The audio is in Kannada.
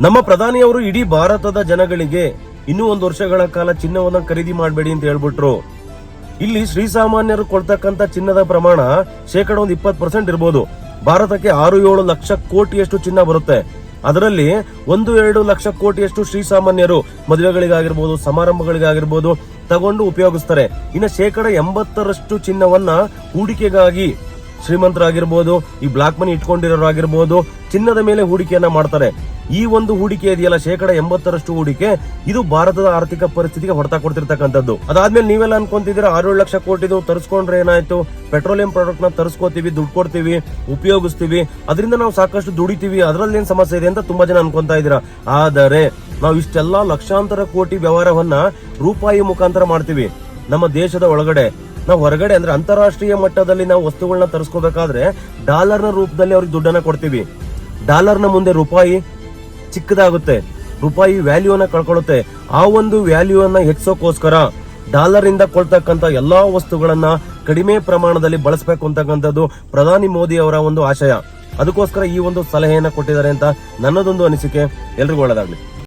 ನಮ್ಮ ಪ್ರಧಾನಿಯವರು ಇಡೀ ಭಾರತದ ಜನಗಳಿಗೆ ಇನ್ನೂ 1 ವರ್ಷಗಳ ಕಾಲ ಚಿನ್ನವನ್ನು ಖರೀದಿ ಮಾಡಬೇಡಿ ಅಂತ ಹೇಳ್ಬಿಟ್ರು. ಇಲ್ಲಿ ಶ್ರೀಸಾಮಾನ್ಯರು ಕೊಡ್ತಕ್ಕಂತ ಚಿನ್ನದ ಪ್ರಮಾಣ ಶೇಕಡ 20% ಇರಬಹುದು. ಭಾರತಕ್ಕೆ 6-7 ಲಕ್ಷ ಕೋಟಿಯಷ್ಟು ಚಿನ್ನ ಬರುತ್ತೆ. ಅದರಲ್ಲಿ 1-2 ಲಕ್ಷ ಕೋಟಿಯಷ್ಟು ಶ್ರೀಸಾಮಾನ್ಯರು ಮದುವೆಗಳಿಗಾಗಿರ್ಬೋದು, ಸಮಾರಂಭಗಳಿಗಾಗಿರ್ಬೋದು ತಗೊಂಡು ಉಪಯೋಗಿಸ್ತಾರೆ. ಇನ್ನು ಶೇಕಡ 80ರಷ್ಟು ಚಿನ್ನವನ್ನ ಹೂಡಿಕೆಗಾಗಿ ಶ್ರೀಮಂತರಾಗಿರ್ಬೋದು, ಈ ಬ್ಲಾಕ್ ಮನಿ ಇಟ್ಕೊಂಡಿರೋರಾಗಿರ್ಬೋದು ಚಿನ್ನದ ಮೇಲೆ ಹೂಡಿಕೆಯನ್ನ ಮಾಡ್ತಾರೆ. ಈ ಒಂದು ಹೂಡಿಕೆ ಇದೆಯಲ್ಲ, ಶೇಕಡ 80ರಷ್ಟು ಹೂಡಿಕೆ, ಇದು ಭಾರತದ ಆರ್ಥಿಕ ಪರಿಸ್ಥಿತಿಗೆ ಹೊಡೆತ ಕೊಡ್ತಿರ್ತಕ್ಕಂಥದ್ದು. ಅದಾದ್ಮೇಲೆ ನೀವೆಲ್ಲ ಅನ್ಕೊಂತಿದ್ದೀರಾ 6-7 ಲಕ್ಷ ಕೋಟಿದು ತರಿಸ್ಕೊಂಡ್ರೆ ಏನಾಯ್ತು, ಪೆಟ್ರೋಲಿಯಂ ಪ್ರಾಡಕ್ಟ್ ನ ತರಿಸ್ಕೋತೀವಿ, ದುಡ್ಡು ಕೊಡ್ತೀವಿ, ಉಪಯೋಗಿಸ್ತೀವಿ, ಅದರಿಂದ ನಾವು ಸಾಕಷ್ಟು ದುಡಿತೀವಿ, ಅದ್ರಲ್ಲಿ ಏನ್ ಸಮಸ್ಯೆ ಇದೆ ಅಂತ ತುಂಬಾ ಜನ ಅನ್ಕೊಂತಾ ಇದ್ದೀರಾ. ಆದರೆ ನಾವು ಇಷ್ಟೆಲ್ಲಾ ಲಕ್ಷಾಂತರ ಕೋಟಿ ವ್ಯವಹಾರವನ್ನ ರೂಪಾಯಿ ಮುಖಾಂತರ ಮಾಡ್ತೀವಿ. ನಮ್ಮ ದೇಶದ ಒಳಗಡೆ ನಾವು ಹೊರಗಡೆ ಅಂದ್ರೆ ಅಂತಾರಾಷ್ಟ್ರೀಯ ಮಟ್ಟದಲ್ಲಿ ನಾವು ವಸ್ತುಗಳನ್ನ ತರಿಸ್ಕೋಬೇಕಾದ್ರೆ ಡಾಲರ್ನ ರೂಪದಲ್ಲಿ ಅವ್ರಿಗೆ ದುಡ್ಡನ್ನ ಕೊಡ್ತೀವಿ. ಡಾಲರ್ನ ಮುಂದೆ ರೂಪಾಯಿ ಚಿಕ್ಕದಾಗುತ್ತೆ, ರೂಪಾಯಿ ವ್ಯಾಲ್ಯೂನ ಕಳ್ಕೊಳ್ಳುತ್ತೆ. ಆ ಒಂದು ವ್ಯಾಲ್ಯೂವನ್ನ ಹೆಚ್ಚೋಕೋಸ್ಕರ ಡಾಲರ್ ಇಂದ ಕೊಳ್ತಕ್ಕಂತ ಎಲ್ಲಾ ವಸ್ತುಗಳನ್ನ ಕಡಿಮೆ ಪ್ರಮಾಣದಲ್ಲಿ ಬಳಸಬೇಕು ಅಂತಕ್ಕಂಥದ್ದು ಪ್ರಧಾನಿ ಮೋದಿ ಅವರ ಒಂದು ಆಶಯ. ಅದಕ್ಕೋಸ್ಕರ ಈ ಒಂದು ಸಲಹೆಯನ್ನ ಕೊಟ್ಟಿದ್ದಾರೆ ಅಂತ ನನ್ನದೊಂದು ಅನಿಸಿಕೆ. ಎಲ್ರಿಗೂ ಒಳ್ಳೆದಾಗ್ಲಿ.